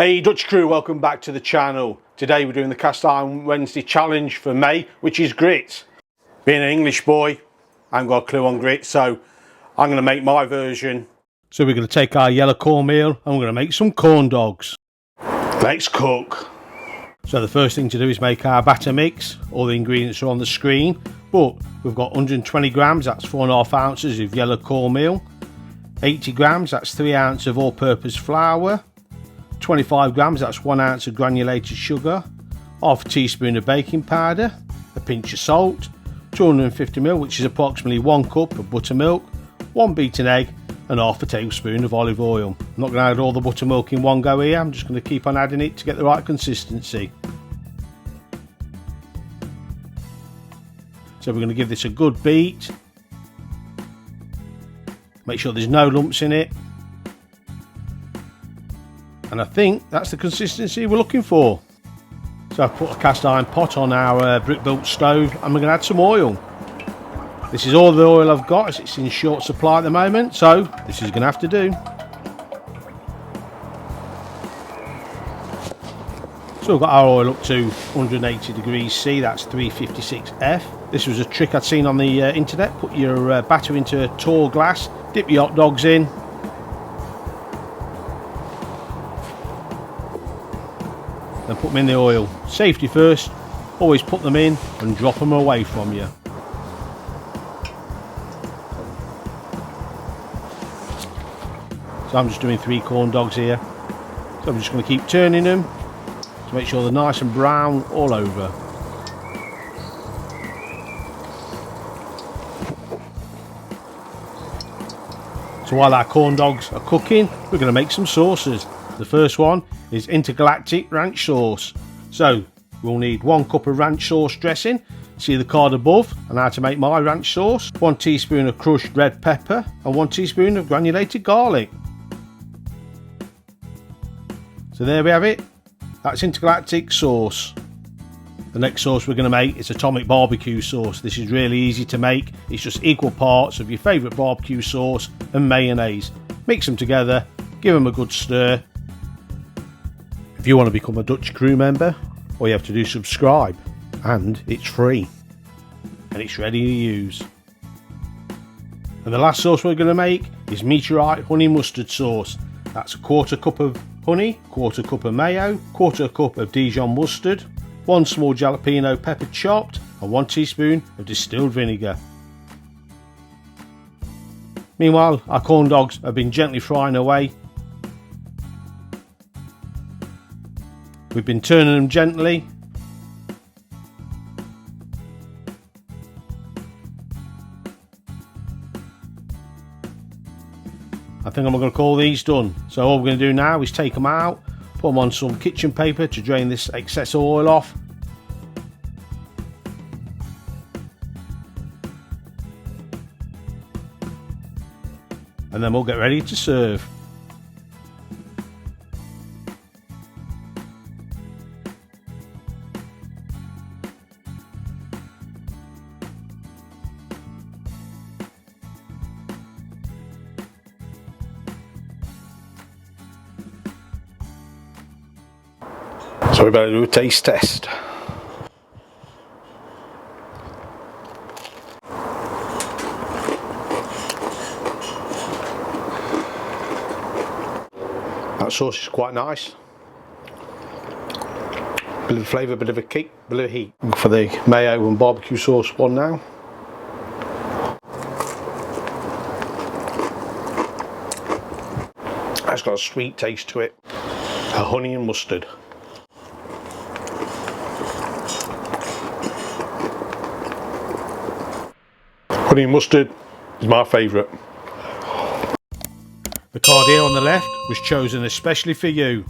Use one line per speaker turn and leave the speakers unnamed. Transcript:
Hey Dutch crew, welcome back to the channel. Today we're doing the Cast Iron Wednesday challenge for May, which is grits. Being an English boy, I haven't got a clue on grits, so I'm going to make my version. So we're going to take our yellow cornmeal and we're going to make some corn dogs. Let's cook. So the first thing to do is make our batter mix. All the ingredients are on the screen, but we've got 120 grams, that's 4.5 ounces of yellow cornmeal. 80 grams, that's 3 ounces of all-purpose flour. 25 grams, that's 1 ounce of granulated sugar, half a teaspoon of baking powder, a pinch of salt, 250ml, which is approximately 1 cup of buttermilk, 1 beaten egg, and half a tablespoon of olive oil. I'm not going to add all the buttermilk in one go here, I'm just going to keep on adding it to get the right consistency. So we're going to give this a good beat. Make sure there's no lumps in it. And I think that's the consistency we're looking for. So I've put a cast iron pot on our brick built stove and we're going to add some oil. This is all the oil I've got as it's in short supply at the moment, so this is going to have to do. So we've got our oil up to 180 degrees C, that's 356 F. This was a trick I'd seen on the internet. Put your batter into a tall glass, dip your hot dogs in, and put them in the oil. Safety first, always put them in and drop them away from you. So I'm just doing 3 corn dogs here. So I'm just going to keep turning them to make sure they're nice and brown all over. So while our corn dogs are cooking, we're going to make some sauces. The first one is intergalactic ranch sauce. So we'll need 1 cup of ranch sauce dressing. See the card above and how to make my ranch sauce. 1 teaspoon of crushed red pepper and 1 teaspoon of granulated garlic. So there we have it. That's intergalactic sauce. The next sauce we're going to make is atomic barbecue sauce. This is really easy to make. It's just equal parts of your favourite barbecue sauce and mayonnaise. Mix them together, give them a good stir. If you want to become a Dutch crew member, all you have to do is subscribe, and it's free and it's ready to use. And the last sauce we're going to make is meteorite honey mustard sauce. That's 1/4 cup of honey, 1/4 cup of mayo, 1/4 cup of Dijon mustard, 1 small jalapeno pepper chopped, and 1 teaspoon of distilled vinegar. Meanwhile, our corn dogs have been gently frying away. We've been turning them gently. I think I'm going to call these done. So all we're going to do now is take them out, put them on some kitchen paper to drain this excess oil off. And then we'll get ready to serve. So we better do a taste test. That sauce is quite nice. Bit of flavour, bit of a kick, bit of heat. For the mayo and barbecue sauce one now. That's got a sweet taste to it. A honey and mustard. Honey and mustard is my favourite. The card here on the left was chosen especially for you.